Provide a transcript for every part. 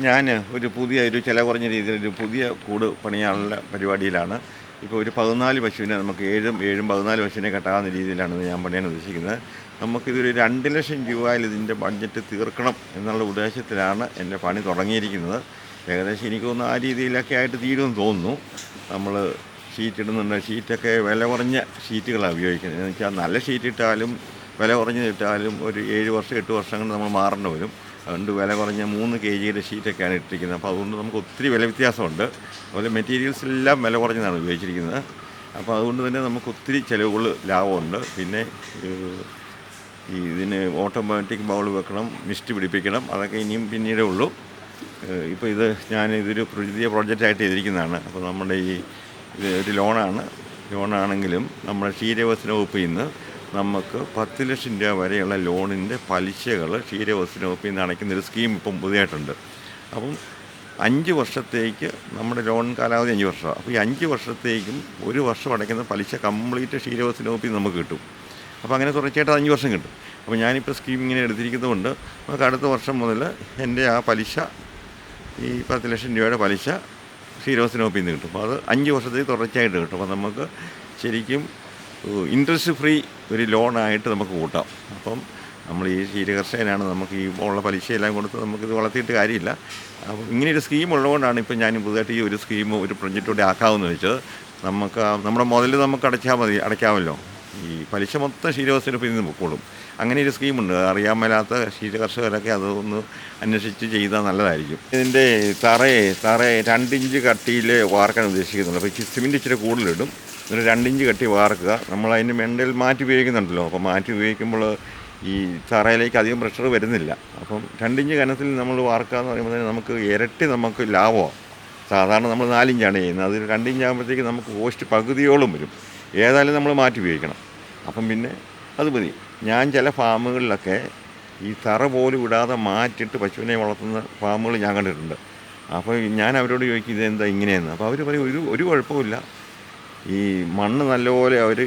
ഞാൻ ഒരു ചില കുറഞ്ഞ രീതിയിലൊരു പുതിയ കൂട് പണിയാനുള്ള പരിപാടിയിലാണ്. ഇപ്പോൾ ഒരു 14 പശുവിനെ നമുക്ക് 14 പശുവിനെ കെട്ടാവുന്ന രീതിയിലാണ് ഞാൻ പണിയാൻ ഉദ്ദേശിക്കുന്നത്. നമുക്കിതൊരു 2,00,000 രൂപയിൽ ഇതിൻ്റെ ബഡ്ജറ്റ് തീർക്കണം എന്നുള്ള ഉദ്ദേശത്തിലാണ് എൻ്റെ പണി തുടങ്ങിയിരിക്കുന്നത്. ഏകദേശം എനിക്ക് തോന്നുന്നു ആ രീതിയിലൊക്കെ ആയിട്ട് തീരുമെന്ന് തോന്നുന്നു. നമ്മൾ ഷീറ്റ് ഇടുന്നുണ്ട്. ഷീറ്റൊക്കെ വില കുറഞ്ഞ ഷീറ്റുകളാണ് ഉപയോഗിക്കുന്നത്. എന്ന് വെച്ചാൽ നല്ല ഷീറ്റ് ഇട്ടാലും വില കുറഞ്ഞിട്ടാലും ഒരു 7 വർഷം 8 വർഷം കൊണ്ട് നമ്മൾ മാറേണ്ടി വരും. അതുകൊണ്ട് വില കുറഞ്ഞ 3 kg ഷീറ്റൊക്കെയാണ് ഇട്ടിരിക്കുന്നത്. അപ്പോൾ അതുകൊണ്ട് നമുക്ക് ഒത്തിരി വില വ്യത്യാസമുണ്ട്. അതുപോലെ മെറ്റീരിയൽസ് എല്ലാം വില കുറഞ്ഞതാണ് ഉപയോഗിച്ചിരിക്കുന്നത്. അപ്പോൾ അതുകൊണ്ട് തന്നെ നമുക്ക് ഒത്തിരി ചിലവുകൾ ലാഭമുണ്ട്. പിന്നെ ഇതിന് ഓട്ടോമാറ്റിക് ബൗൾ വെക്കണം, മിസ്റ്റ് പിടിപ്പിക്കണം, അതൊക്കെ ഇനിയും പിന്നീടേ ഉള്ളൂ. ഇപ്പോൾ ഇതൊരു പുതിയ പ്രോജക്റ്റായിട്ട് ചെയ്തിരിക്കുന്നതാണ്. അപ്പോൾ നമ്മുടെ ഇത് ഒരു ലോണാണെങ്കിലും നമ്മുടെ ക്ഷീരവസ്തുന വകുപ്പിൽ നിന്ന് നമുക്ക് 10,00,000 രൂപ വരെയുള്ള ലോണിൻ്റെ പലിശകൾ ക്ഷീരവസ്തുന വകുപ്പിൽ നിന്ന് അടയ്ക്കുന്നൊരു സ്കീം ഇപ്പം പുതിയതായിട്ടുണ്ട്. അപ്പം 5 വർഷത്തേക്ക് നമ്മുടെ ലോൺ കാലാവധി 5 വർഷമാണ്. അപ്പോൾ ഈ 5 വർഷത്തേക്കും 1 വർഷം അടയ്ക്കുന്ന പലിശ കംപ്ലീറ്റ് ക്ഷീരവസ്തുന വകുപ്പിൽ നിന്ന് നമുക്ക് കിട്ടും. അപ്പോൾ അങ്ങനെ തുടർച്ചയായിട്ട് 5 വർഷം കിട്ടും. അപ്പോൾ ഞാനിപ്പോൾ സ്കീം ഇങ്ങനെ എടുത്തിരിക്കുന്നതുകൊണ്ട് നമുക്ക് അടുത്ത വർഷം മുതൽ എൻ്റെ ആ പലിശ ഈ 10,00,000 രൂപയുടെ പലിശ ക്ഷീരവസ്തുന വകുപ്പിൽ നിന്ന് കിട്ടും. അപ്പോൾ അത് 5 വർഷത്തേക്ക് തുടർച്ചയായിട്ട് കിട്ടും. അപ്പോൾ നമുക്ക് ശരിക്കും ഇൻട്രസ്റ്റ് ഫ്രീ ഒരു ലോണായിട്ട് നമുക്ക് കൂട്ടാം. അപ്പം നമ്മൾ ഈ ക്ഷീരകർഷകനാണ്, നമുക്ക് ഈ ഉള്ള പലിശയെല്ലാം കൊടുത്ത് നമുക്കിത് വളർത്തിയിട്ട് കാര്യമില്ല. അപ്പം ഇങ്ങനെയൊരു സ്കീം ഉള്ളതുകൊണ്ടാണ് ഇപ്പോൾ ഞാൻ പുതുതായിട്ട് ഈ ഒരു സ്കീം ഒരു പ്രൊജക്റ്റോടെ ആക്കാമെന്ന് വെച്ചത്. നമുക്ക് നമ്മുടെ മുതൽ നമുക്ക് അടയ്ക്കാമല്ലോ. ഈ പലിശ മൊത്തം ക്ഷീരവസ്തുന വകുപ്പിൽ നിന്ന് കൂടും. അങ്ങനെ ഒരു സ്കീമുണ്ട്. അറിയാൻ മേലാത്ത ക്ഷീരകർഷകരൊക്കെ അതൊന്ന് അന്വേഷിച്ച് ചെയ്താൽ നല്ലതായിരിക്കും. ഇതിൻ്റെ തറയെ 2 ഇഞ്ച് കട്ടിയിൽ വാർക്കാൻ ഉദ്ദേശിക്കുന്നുള്ളൂ. അപ്പോൾ സിമെൻറ്റ് ഇച്ചിരി കൂടുതലിടും. ഒരു 2 ഇഞ്ച് കട്ടി വാർക്കുക. നമ്മളതിൻ്റെ മെണ്ടൽ മാറ്റി ഉപയോഗിക്കുന്നുണ്ടല്ലോ. അപ്പോൾ മാറ്റി ഉപയോഗിക്കുമ്പോൾ ഈ തറയിലേക്ക് അധികം പ്രഷർ വരുന്നില്ല. അപ്പം 2 ഇഞ്ച് കനത്തിൽ നമ്മൾ വാർക്കുക എന്ന് പറയുമ്പോൾ തന്നെ നമുക്ക് ഇരട്ടി നമുക്ക് ലാഭമാണ്. സാധാരണ നമ്മൾ 4 ഇഞ്ചാണ് ചെയ്യുന്നത്. അത് 2 ഇഞ്ച് ആകുമ്പോഴത്തേക്ക് നമുക്ക് കോസ്റ്റ് പകുതിയോളം വരും. ഏതായാലും നമ്മൾ മാറ്റി ഉപയോഗിക്കണം. അപ്പം പിന്നെ അത് മതി. ഞാൻ ചില ഫാമുകളിലൊക്കെ ഈ തറ പോലും ഇടാതെ മാറ്റിയിട്ട് പശുവിനെ വളർത്തുന്ന ഫാമുകൾ ഞാൻ കണ്ടിട്ടുണ്ട്. അപ്പോൾ ഞാൻ അവരോട് ചോദിക്കും ഇതെന്താ ഇങ്ങനെയെന്ന്. അപ്പോൾ അവർ പറയും ഒരു കുഴപ്പമില്ല, ഈ മണ്ണ് നല്ലപോലെ അവർ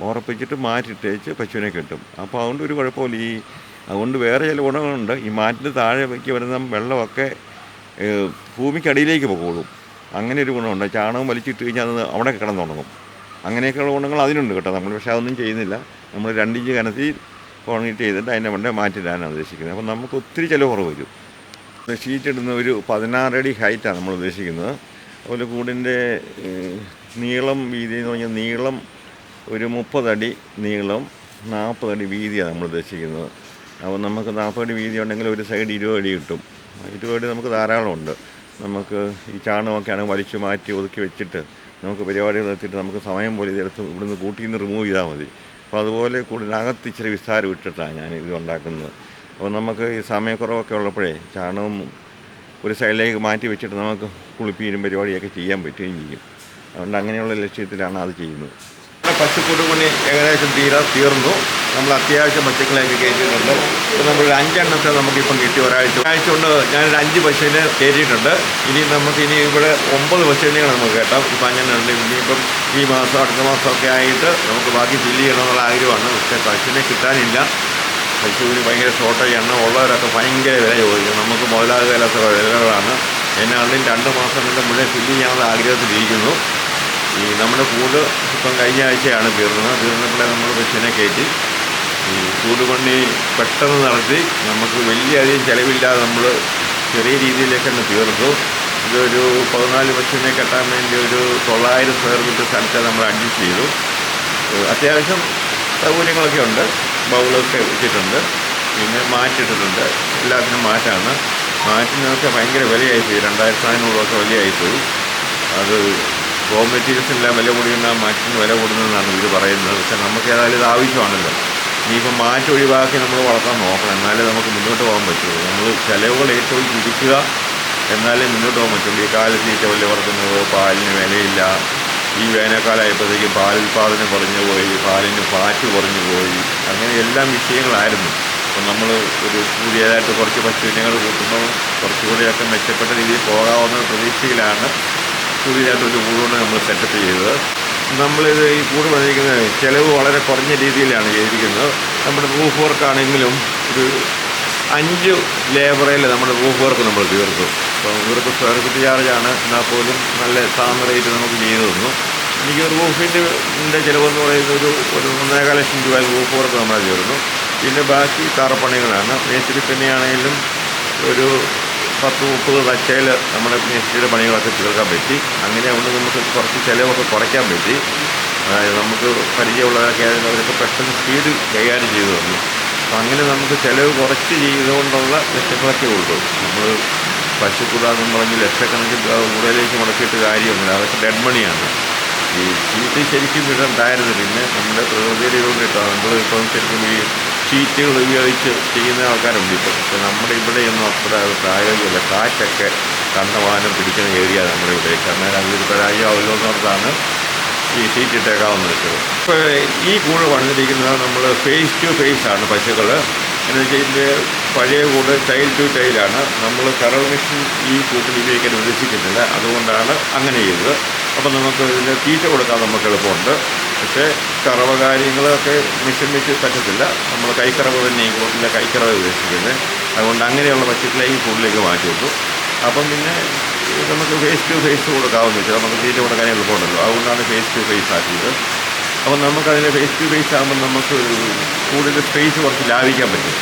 ഉറപ്പിച്ചിട്ട് മാറ്റിട്ടേച്ച് പശുവിനെ കെട്ടും. അപ്പോൾ അതുകൊണ്ട് ഒരു കുഴപ്പമില്ല. അതുകൊണ്ട് വേറെ ചില ഗുണങ്ങളുണ്ട്. ഈ മാറ്റിന് താഴേക്ക് വരുന്ന വെള്ളമൊക്കെ ഭൂമിക്കടിയിലേക്ക് പോകും. അങ്ങനെ ഒരു ഗുണമുണ്ട്. ചാണകം വലിച്ചിട്ട് കഴിഞ്ഞാൽ അത് അവിടെ കിടന്നുണങ്ങും. അങ്ങനെയൊക്കെയുള്ള ഗുണങ്ങൾ അതിനുണ്ട് കേട്ടോ. നമ്മൾ പക്ഷേ അതൊന്നും ചെയ്യുന്നില്ല. നമ്മൾ 2 ഇഞ്ച് കനത്തിൽ കോൺക്രീറ്റ് ചെയ്തിട്ട് അതിൻ്റെ മണ്ടേ മാറ്റിടാനാണ് ഉദ്ദേശിക്കുന്നത്. അപ്പോൾ നമുക്ക് ഒത്തിരി ചിലവ് കുറവ് വരും. ഷീറ്റ് ഇടുന്ന ഒരു 16 അടി ഹൈറ്റാണ് നമ്മൾ ഉദ്ദേശിക്കുന്നത്. അതുപോലെ കൂടിൻ്റെ നീളം വീതി എന്ന് പറഞ്ഞാൽ നീളം ഒരു 30 അടി നീളം, 40 അടി വീതിയാണ് നമ്മൾ ഉദ്ദേശിക്കുന്നത്. അപ്പോൾ നമുക്ക് 40 അടി വീതി ഉണ്ടെങ്കിൽ ഒരു സൈഡ് 20 അടി കിട്ടും. 20 അടി നമുക്ക് ധാരാളമുണ്ട്. നമുക്ക് ഈ ചാണകമൊക്കെ ആണെങ്കിൽ വലിച്ചു മാറ്റി ഒതുക്കി വെച്ചിട്ട് നമുക്ക് പരിപാടികൾ എത്തിയിട്ട് നമുക്ക് സമയം പോലെ ഇതെടുത്ത് ഇവിടുന്ന് കൂട്ടിയിൽ നിന്ന് റിമൂവ് ചെയ്താൽ മതി. അപ്പോൾ അതുപോലെ കൂടിനകത്ത് ഇച്ചിരി വിസ്താരം ഇട്ടിട്ടാണ് ഞാൻ ഇത് ഉണ്ടാക്കുന്നത്. അപ്പോൾ നമുക്ക് ഈ സമയക്കുറവൊക്കെ ഉള്ളപ്പോഴേ ചാണകം ഒരു സൈഡിലേക്ക് മാറ്റി വെച്ചിട്ട് നമുക്ക് കുളിപ്പീരും പരിപാടിയൊക്കെ ചെയ്യാൻ പറ്റുകയും ചെയ്യും. അതുകൊണ്ട് അങ്ങനെയുള്ള ലക്ഷ്യത്തിലാണ് അത് ചെയ്യുന്നത്. പശുക്കൂട് പണി ഏകദേശം തീർന്നു. നമ്മൾ അത്യാവശ്യം പശുക്കളെയൊക്കെ കയറ്റിയിട്ടുണ്ട്. ഇപ്പോൾ നമ്മൾ 5 എണ്ണത്തെ നമുക്കിപ്പം കിട്ടി. ഒരാഴ്ച കൊണ്ട് ഞാനൊരു 5 പശുവിനെ കയറ്റിയിട്ടുണ്ട്. ഇനി ഇവിടെ 9 പശുവിനെയാണ് നമുക്ക് കേട്ടാം. ഇപ്പം 5 എണ്ണം ഉണ്ട്. ഇനിയിപ്പം ഈ മാസം അടുത്ത മാസമൊക്കെ ആയിട്ട് നമുക്ക് ബാക്കി ഫില്ല് ചെയ്യണമെന്നുള്ള ആഗ്രഹമാണ്. പക്ഷേ പശുവിനെ കിട്ടാനില്ല. പശുവിന് ഭയങ്കര ഷോർട്ടേജ്. എണ്ണ ഉള്ളവരൊക്കെ ഭയങ്കര വില ചോദിക്കും. നമുക്ക് മുതലാകുകയില്ലാത്ത വിലകളാണ്. എന്നാണെങ്കിലും 2 മാസം കൊണ്ട് മുഴുവൻ ഫില്ല് ചെയ്യാനുള്ള ആഗ്രഹത്തിലിരിക്കുന്നു. നമ്മുടെ കൂട് ഇപ്പം കഴിഞ്ഞ ആഴ്ചയാണ് തീർന്നപ്പോഴേ നമ്മൾ പശുവിനെ കയറ്റി ഈ കൂട് പണി പെട്ടെന്ന് നടത്തി നമുക്ക് വലിയധികം ചിലവില്ലാതെ നമ്മൾ ചെറിയ രീതിയിലേക്ക് തന്നെ തീർത്തു. ഇതൊരു 14 പശുവിനെ കെട്ടാൻ വേണ്ടി ഒരു 900 സ്ക്വയർ ഫീറ്റ് സ്ഥലത്തെ നമ്മൾ അഡ്ജസ്റ്റ് ചെയ്തു. അത്യാവശ്യം സൗകര്യങ്ങളൊക്കെ ഉണ്ട്. ബൗളൊക്കെ വെച്ചിട്ടുണ്ട്. പിന്നെ മാറ്റിട്ടിട്ടുണ്ട്. എല്ലാത്തിനും മാറ്റാണ്. മാറ്റിനൊക്കെ ഭയങ്കര വിലയായിപ്പോയി. 2,400 വിലയായിപ്പോയി. അത് റോ മെറ്റീരിയൽസിനെല്ലാം വില കൂടിയുന്ന മാറ്റിന് വില കൂടുന്നതെന്നാണ് ഇവർ പറയുന്നത്. പക്ഷേ നമുക്ക് ഏതായാലും ഇത് ആവശ്യമാണല്ലോ. ഇനിയിപ്പോൾ മാറ്റി ഒഴിവാക്കി നമ്മൾ വളർത്താൻ നോക്കണം. എന്നാലേ നമുക്ക് മുന്നോട്ട് പോകാൻ പറ്റുള്ളൂ. നമ്മൾ ചിലവുകൾ ഏറ്റവും ചുരുക്കുക, എന്നാലേ മുന്നോട്ട് പോകാൻ പറ്റുള്ളൂ. ഈ കാലത്തീറ്റ വലിയ വർക്കുന്നത്, പാലിന് വിലയില്ല. ഈ വേനൽക്കാലമായപ്പോഴത്തേക്കും പാലുൽപാദനം കുറഞ്ഞു പോയി, പാലിന് ഫാറ്റ് കുറഞ്ഞു പോയി. അങ്ങനെ എല്ലാം വിഷയങ്ങളായിരുന്നു. അപ്പോൾ നമ്മൾ ഒരു പുതിയതായിട്ട് കുറച്ച് പശുവിനങ്ങൾ കൂട്ടുമ്പോൾ കുറച്ചുകൂടിയൊക്കെ മെച്ചപ്പെട്ട രീതിയിൽ പോകാവുന്ന പ്രതീക്ഷയിലാണ് പുതിയതായിട്ടൊരു കൂടുകൊണ്ട് നമ്മൾ സെറ്റപ്പ് ചെയ്തത്. നമ്മളിത് ഈ കൂട് പണിയിരിക്കുന്നത് ചിലവ് വളരെ കുറഞ്ഞ രീതിയിലാണ് ചെയ്തിരിക്കുന്നത്. നമ്മുടെ റൂഫ് വർക്കാണെങ്കിലും ഒരു 5 ലേബറിൽ നമ്മുടെ റൂഫ് വർക്ക് നമ്മൾ തീർത്തു. അപ്പോൾ ഇവർക്ക് സ്ക്വയർ ഫീറ്റ് ചാർജാണ്, എന്നാൽ പോലും നല്ല താഴ്ന്ന റേറ്റ് നമുക്ക് ചെയ്തു തന്നു. എനിക്ക് റൂഫിൻ്റെ ചിലവെന്ന് പറയുന്നത് ഒരു 1.25 ലക്ഷം രൂപ റൂഫ് വർക്ക് നമ്മൾ തീർന്നു. പിന്നെ ബാക്കി തറപ്പണികളാണ്. മേസ്തിരി പണിയാണെങ്കിലും ഒരു 10-30 തച്ചയിൽ നമ്മുടെ മേസ്തിരിയുടെ പണികളൊക്കെ തീർക്കാൻ പറ്റി. അങ്ങനെ കൊണ്ട് നമുക്ക് കുറച്ച് ചിലവൊക്കെ കുറയ്ക്കാൻ പറ്റി. അതായത് നമുക്ക് പരിചയമുള്ളവരൊക്കെ ആയിരുന്നു, അവരൊക്കെ പെട്ടെന്ന് സ്പീഡ് കൈകാര്യം ചെയ്തു തന്നു. അപ്പം അങ്ങനെ നമുക്ക് ചിലവ് കുറച്ച് ചെയ്തുകൊണ്ടുള്ള മെച്ചങ്ങളൊക്കെ ഉള്ളൂ. നമ്മൾ പശുക്കൂടാന്നും പറഞ്ഞ് ലക്ഷക്കണക്കിന് കൂടുതലേക്ക് മുടക്കിയിട്ട് കാര്യമൊന്നുമില്ല, അതൊക്കെ ഡെഡ് മണിയാണ്. ഈ ഷീറ്റ് ശരിക്കും ഇടണ്ടായിരുന്നു. പിന്നെ നമ്മുടെ പ്രകൃതിയുടെ കൊണ്ടിട്ടാണ് നമ്മളിപ്പം ശരിക്കും ഈ ഷീറ്റുകൾ ഉപയോഗിച്ച് ചെയ്യുന്ന ആൾക്കാരുണ്ട് ഇപ്പോൾ. പക്ഷെ നമ്മുടെ ഇവിടെയൊന്നും അത്ര പ്രായോഗികമല്ല. കാറ്റൊക്കെ കണ്ടമാനം പിടിക്കുന്ന ഏരിയ നമ്മുടെ ഇവിടെ. കാരണം അതൊരു പരാജയമാവല്ലോ എന്നോർത്താണ് ഈ ഷീറ്റ് ഇട്ടേക്കാമെന്ന് വെച്ചത്. ഇപ്പോൾ ഈ കൂട് പണിതിരിക്കുന്നത് നമ്മൾ ഫേസ് ടു ഫേസ് ആണ് പശുക്കൾ. എന്ന് വെച്ചാൽ ഇതിൻ്റെ പഴയ കൂട് ടൈൽ ടു ടൈലാണ്. നമ്മൾ കറവ് മെഷീൻ ഈ കൂട്ടിൽ ഉപയോഗിക്കാൻ ഉദ്ദേശിക്കുന്നില്ല, അതുകൊണ്ടാണ് അങ്ങനെ ചെയ്തത്. അപ്പം നമുക്ക് ഇതിൻ്റെ തീറ്റ കൊടുക്കാൻ നമുക്ക് എളുപ്പമുണ്ട്. പക്ഷേ കറവ കാര്യങ്ങളൊക്കെ മെഷീൻ വെച്ച് പറ്റത്തില്ല. നമ്മൾ കൈക്കറവ് തന്നെ ഈ കൂട്ടിലെ കൈക്കറവ് ഉദ്ദേശിക്കുന്നത്. അതുകൊണ്ട് അങ്ങനെയുള്ള പശുക്കളെ ഈ കൂട്ടിലേക്ക് മാറ്റി വെക്കും. അപ്പം പിന്നെ നമുക്ക് ഫേസ് ടു ഫേസ് കൊടുക്കാമെന്ന് വെച്ചാൽ നമുക്ക് തീറ്റ കൊടുക്കാൻ എളുപ്പമുണ്ടല്ലോ, അതുകൊണ്ടാണ് ഫേസ് ടു ഫേസ് ആക്കിയത്. അപ്പം നമുക്കതിന് ഫേസ് ടു ഫേസ് ആകുമ്പോൾ നമുക്ക് കൂടുതൽ സ്പേസ് കുറച്ച് ലാഭിക്കാൻ പറ്റും.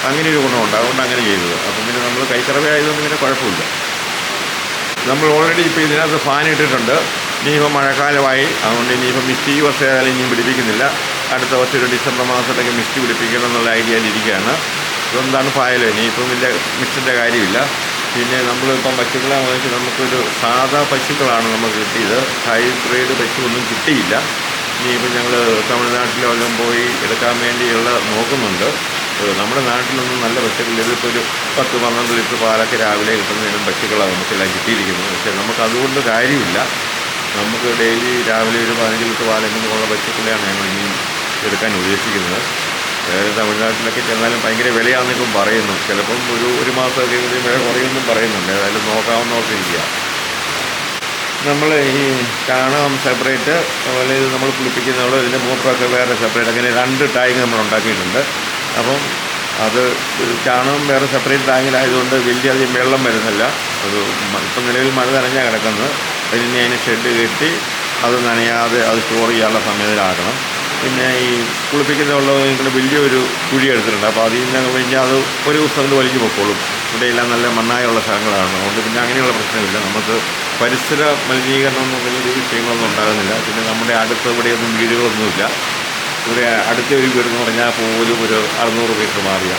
അങ്ങനെ ഒരു ഗുണമുണ്ട്, അതുകൊണ്ട് അങ്ങനെ ചെയ്തത്. അപ്പം പിന്നെ നമ്മൾ കൈക്കറവ ആയതുകൊണ്ട് പിന്നെ കുഴപ്പമില്ല. നമ്മൾ ഓൾറെഡി ഇപ്പോൾ ഇതിനകത്ത് ഫാൻ ഇട്ടിട്ടുണ്ട്. ഇനിയിപ്പോൾ മഴക്കാലമായി, അതുകൊണ്ട് ഇനിയിപ്പോൾ മിസ്റ്റ് ഈ വർഷമായാലും ഇനിയും പിടിപ്പിക്കുന്നില്ല. അടുത്ത വർഷം ഒരു ഡിസംബർ മാസത്തൊക്കെ മിസ്റ്റ് പിടിപ്പിക്കണം എന്നുള്ള ഐഡിയയിലിരിക്കുകയാണ്. ഇതെന്താണ് ഫയൽ, ഇനിയിപ്പം വലിയ മിസ്റ്റിൻ്റെ കാര്യമില്ല. പിന്നെ നമ്മളിപ്പം പശുക്കളെ വാങ്ങിച്ച് നമുക്കൊരു സാധാ പശുക്കളാണ് നമുക്ക് കിട്ടിയത്. ഹൈബ്രിഡ് പശുവൊന്നും കിട്ടിയില്ല. ഇനിയിപ്പം ഞങ്ങൾ തമിഴ്നാട്ടിലെല്ലാം പോയി എടുക്കാൻ വേണ്ടിയുള്ള നോക്കുന്നുണ്ട്. നമ്മുടെ നാട്ടിലൊന്നും നല്ല പശുക്കളില്ല. ഇതിപ്പോൾ ഒരു 10-12 ലിറ്റർ പാലൊക്കെ രാവിലെ കിട്ടുന്നതിനും പശുക്കളാണ് നമുക്കെല്ലാം കിട്ടിയിരിക്കുന്നത്. പക്ഷേ നമുക്കതുകൊണ്ട് കാര്യമില്ല. നമുക്ക് ഡെയിലി രാവിലെ ഒരു 15 ലിറ്റർ പാലെങ്കിലും ഉള്ള പശുക്കളെയാണ് ഞങ്ങൾ ഇനി എടുക്കാൻ ഉദ്ദേശിക്കുന്നത്. വേറെ തമിഴ്നാട്ടിലൊക്കെ ചെന്നാലും ഭയങ്കര വിലയാണെന്നിപ്പം പറയുന്നു. ചിലപ്പം ഒരു മാസമൊക്കെ വില കുറയുമെന്നും പറയുന്നുണ്ട്. ഏതായാലും നോക്കാവുന്നവർക്കിരിക്കുക. നമ്മൾ ഈ ചാണകം സെപ്പറേറ്റ്, അതുപോലെ ഇത് നമ്മൾ കുളിപ്പിക്കുന്നതോടെ ഇതിൻ്റെ മൂത്രമൊക്കെ വേറെ സെപ്പറേറ്റ്, അങ്ങനെ 2 ടാങ്ക് നമ്മൾ ഉണ്ടാക്കിയിട്ടുണ്ട്. അപ്പം അത് ചാണകം വേറെ സെപ്പറേറ്റ് ടാങ്കിലായതുകൊണ്ട് വലിയ അധികം വെള്ളം വരുന്നില്ല. അത് ഇപ്പം നിലവിൽ മഴ നനഞ്ഞാൽ കിടക്കുന്നത്. അതിന് ഷെഡ് കെട്ടി അത് നനയാതെ അത് സ്റ്റോർ ചെയ്യാനുള്ള സമയത്തിലാക്കണം. പിന്നെ ഈ കുളിപ്പിക്കുന്ന വെള്ളം വലിയൊരു കുഴി എടുത്തിട്ടുണ്ട്. അപ്പോൾ അതിൽ നിന്ന് കഴിഞ്ഞാൽ അത് ഒരു ദിവസം കൊണ്ട് വലിഞ്ഞു പൊക്കോളും. ഇവിടെയെല്ലാം നല്ല മണ്ണായുള്ള സ്ഥലങ്ങളാണ്. അതുകൊണ്ട് പിന്നെ അങ്ങനെയുള്ള പ്രശ്നമില്ല. നമുക്ക് പരിസര മലിനീകരണമൊന്നും വലിയ വിഷയങ്ങളൊന്നും ഉണ്ടാകുന്നില്ല. പിന്നെ നമ്മുടെ അടുത്ത് ഇവിടെയൊന്നും വീടുകളൊന്നുമില്ല. ഇവിടെ അടുത്ത ഒരു വീടെന്ന് പറഞ്ഞാൽ പോലും ഒരു 600 മീറ്റർ മാറിയ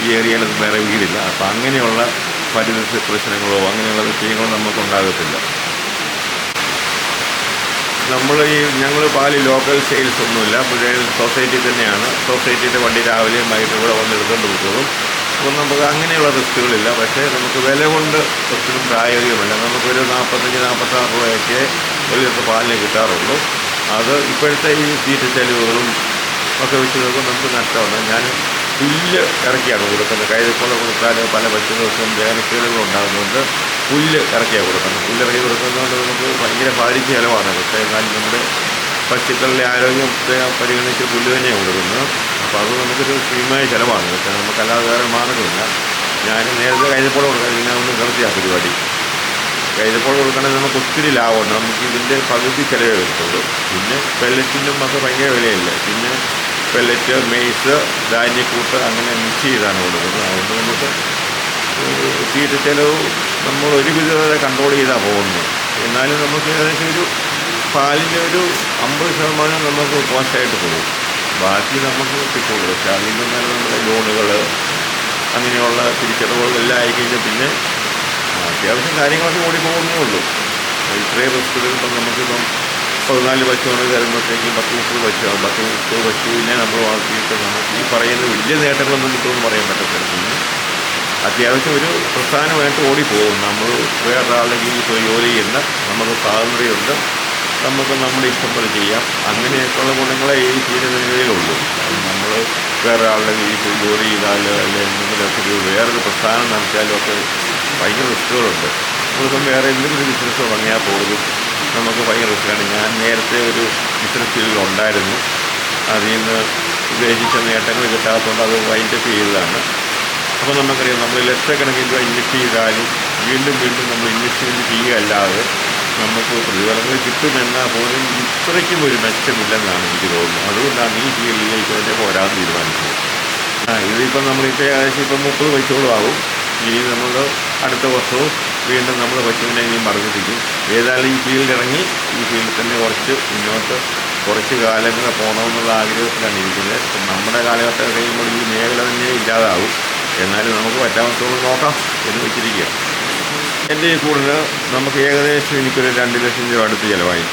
ഈ ഏരിയയിലൊന്നും വേറെ വീടില്ല. അപ്പോൾ അങ്ങനെയുള്ള പരിസ്ഥിതി പ്രശ്നങ്ങളോ അങ്ങനെയുള്ള വിഷയങ്ങളോ നമുക്കുണ്ടാകത്തില്ല. ഞങ്ങൾ പാല് ലോക്കൽ സെയിൽസ് ഒന്നുമില്ല. പുഴയിൽ സൊസൈറ്റി തന്നെയാണ്. സൊസൈറ്റിയുടെ വണ്ടി രാവിലെയും വൈകിട്ട് ഇവിടെ വന്ന് എടുത്തുകൊണ്ട് പോകും. അപ്പോൾ നമുക്ക് അങ്ങനെയുള്ള റിസ്കുകളില്ല. പക്ഷേ നമുക്ക് വില കൊണ്ട് ഒത്തിരി പ്രായോഗികമല്ല. നമുക്കൊരു 45-46 രൂപയൊക്കെ ഒരു ലിറ്റർ പാലിന് കിട്ടാറുള്ളൂ. അത് ഇപ്പോഴത്തെ ഈ തീറ്റ ചെലവുകളും ഒക്കെ വെച്ച് നോക്കുമ്പോൾ നമുക്ക് നഷ്ടമാണ്. ഞാൻ പുല്ല് ഇറക്കിയാണ് കൊടുക്കുന്നത്. കൈതക്കുള്ള കൊടുത്താൽ പല പശുക്കൾക്കും വേനക്കേടുകളും ഉണ്ടാകുന്നതുകൊണ്ട് പുല്ല് ഇറക്കിയാണ് കൊടുക്കുന്നത്. പുല്ലിറക്കി കൊടുക്കുന്നതുകൊണ്ട് നമുക്ക് ഭയങ്കര ഭാരിച്ച ചിലവാണ്. പക്ഷേ എന്നാലും നമ്മുടെ പശുക്കളുടെ ആരോഗ്യത്തെ പരിഗണിച്ച് പുല്ല് തന്നെയാണ് കൊടുക്കുന്നത്. അപ്പോൾ അത് നമുക്കൊരു ഭീമമായ ചിലവാണ്. പക്ഷേ നമുക്കല്ലാതെ വേറെ മാർഗ്ഗമില്ല. ഞാൻ നേരത്തെ കൈതപ്പോൾ കൊടുക്കാൻ പിന്നെ ഒന്ന് നിർത്തിയ പരിപാടി. കൈതപ്പോൾ കൊടുക്കണമെങ്കിൽ നമുക്ക് ഒത്തിരി ലാഭമുണ്ട്. നമുക്ക് ഇതിൻ്റെ പകുതി ചിലവേ വരുത്തുള്ളൂ. പിന്നെ പെല്ലറ്റിനും ഒക്കെ ഭയങ്കര വിലയില്ല. പിന്നെ പെല്ലറ്റ്, മെയ്സ്, ധാന്യക്കൂട്ട് അങ്ങനെ മിക്സ് ചെയ്താണ് കൊടുക്കുന്നത്. അതുകൊണ്ട് നമുക്ക് തീറ്റ ചിലവ് നമ്മൾ ഒരു വിധത കൺട്രോൾ ചെയ്താണ് പോകുന്നത്. എന്നാലും നമുക്ക് ഏകദേശം ഒരു പാലിൻ്റെ ഒരു 50% നമുക്ക് കോസ്റ്റായിട്ട് പോകും. ബാക്കി നമുക്ക് കിട്ടുള്ളൂ. പക്ഷേ അതിൽ നിന്നാൽ നമ്മുടെ ലോണുകൾ അങ്ങനെയുള്ള തിരിച്ചടവുകളെല്ലാം ആയിക്കഴിഞ്ഞാൽ പിന്നെ അത്യാവശ്യം കാര്യങ്ങളൊക്കെ ഓടിപ്പോകുന്നേ ഉള്ളൂ. ഇത്രയും റിസ്ക് എടുക്കുമ്പോൾ നമുക്കിപ്പം 14 പശുവാണ് തരുമ്പോഴത്തേക്കും 10-30 പശുവാകും. 10-30 പശുവിനെ നമ്മൾ വളർത്തിയിട്ട് നമുക്ക് ഈ പറയുന്ന വലിയ നേട്ടങ്ങളൊന്നും കിട്ടുമെന്ന് പറയാൻ പറ്റത്തില്ല. പിന്നെ അത്യാവശ്യം ഒരു പ്രസ്ഥാനമായിട്ട് ഓടിപ്പോകും. നമ്മൾ വേറൊരാളുടെ കീഴിൽ പോയി ജോലി ചെയ്യുന്ന നമുക്ക് സ്വാതന്ത്ര്യമുണ്ട്. നമുക്ക് നമ്മുടെ ഇഷ്ടം പോലെ ചെയ്യാം. അങ്ങനെയൊക്കെയുള്ള ഗുണങ്ങളെ ഈ ക്ഷീരമേഖലയിലുള്ളൂ. നമ്മൾ വേറൊരാളുടെ കീഴിൽ പോയി ജോലി ചെയ്താൽ അല്ലെങ്കിൽ വേറൊരു പ്രസ്ഥാനം നടത്തിയാലും ഒക്കെ ഭയങ്കര റിസ്കുകളുണ്ട്. നമ്മളിപ്പം വേറെ എന്തെങ്കിലും ബിസിനസ് തുടങ്ങിയാൽ പോലും നമുക്ക് ഭയങ്കര റിസ്ക്കാണ്. ഞാൻ നേരത്തെ ഒരു ബിസിനസ് ഫീൽഡിലുണ്ടായിരുന്നു. അതിൽ നിന്ന് ഉദ്ദേശിച്ച നേട്ടങ്ങൾ കിട്ടാത്തതുകൊണ്ട് അത് വൈൻഡപ്പ് ചെയ്തതാണ്. അപ്പോൾ നമുക്കറിയാം നമ്മൾ ലക്ഷക്കണക്കിന് രൂപ ഇൻവെസ്റ്റ് ചെയ്താലും വീണ്ടും വീണ്ടും നമ്മൾ ഇൻവെസ്റ്റ്മെൻറ്റ് ചെയ്യുകയല്ലാതെ നമുക്ക് പ്രതിഫലങ്ങൾ കിട്ടുമെന്നാൽ പോലും ഇത്രയ്ക്കും ഒരു മെച്ചമില്ലെന്നാണ് എനിക്ക് തോന്നുന്നത്. അതുകൊണ്ടാണ് ഈ ഫീൽഡിലേക്ക് തന്നെ പോരാൻ തീരുമാനിച്ചത്. ഇതിപ്പോൾ നമ്മളിപ്പോൾ ഏകദേശം ഇപ്പം 30 പൈസയോളം ആകും. ഇനി നമ്മൾ അടുത്ത വർഷവും വീണ്ടും നമ്മൾ പശുവിനെ ഇനിയും വർദ്ധിപ്പിക്കും. ഏതായാലും ഈ ഫീൽഡ് ഇറങ്ങി ഈ ഫീൽഡിൽ തന്നെ മുന്നോട്ട് കുറച്ച് കാലങ്ങൾ പോകണമെന്നുള്ള ആഗ്രഹത്തിലാണ് ഇരിക്കുന്നത്. നമ്മുടെ കാലഘട്ടം കഴിയുമ്പോൾ ഈ മേഖല തന്നെ ഇല്ലാതാവും. എന്നാലും നമുക്ക് പറ്റാമത്തോളം നോക്കാം എന്ന് വെച്ചിരിക്കുക. എൻ്റെ ഈ കൂടുതൽ നമുക്ക് ഏകദേശം എനിക്കൊരു 2 ലക്ഷം രൂപ അടുത്ത് ചിലവായി.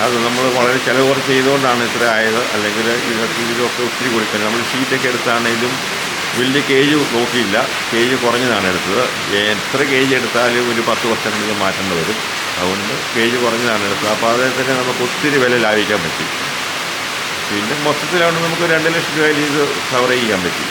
അത് നമ്മൾ വളരെ ചിലവ് കുറച്ച് ചെയ്തുകൊണ്ടാണ് ഇത്ര ആയത്. അല്ലെങ്കിൽ ഇതിലൊക്കെ ഒത്തിരി കൊടുക്കുന്നത്. നമ്മൾ ഷീറ്റൊക്കെ എടുത്താണെങ്കിലും വലിയ കേജ് നോക്കിയില്ല, കേജ് കുറഞ്ഞതാണ് എടുത്തത്. എത്ര കേജ് എടുത്താലും ഒരു 10 വർഷങ്ങളിൽ മാറ്റേണ്ടി വരും. അതുകൊണ്ട് കേജ് കുറഞ്ഞതാണ് എടുത്തത്. അപ്പോൾ അതിൽ തന്നെ നമുക്ക് ഒത്തിരി വില ലാഭിക്കാൻ പറ്റി. പിന്നെ മൊത്തത്തിലാണ് നമുക്ക് 2 ലക്ഷം രൂപയിൽ ഇത് കവർ ചെയ്യാൻ പറ്റി.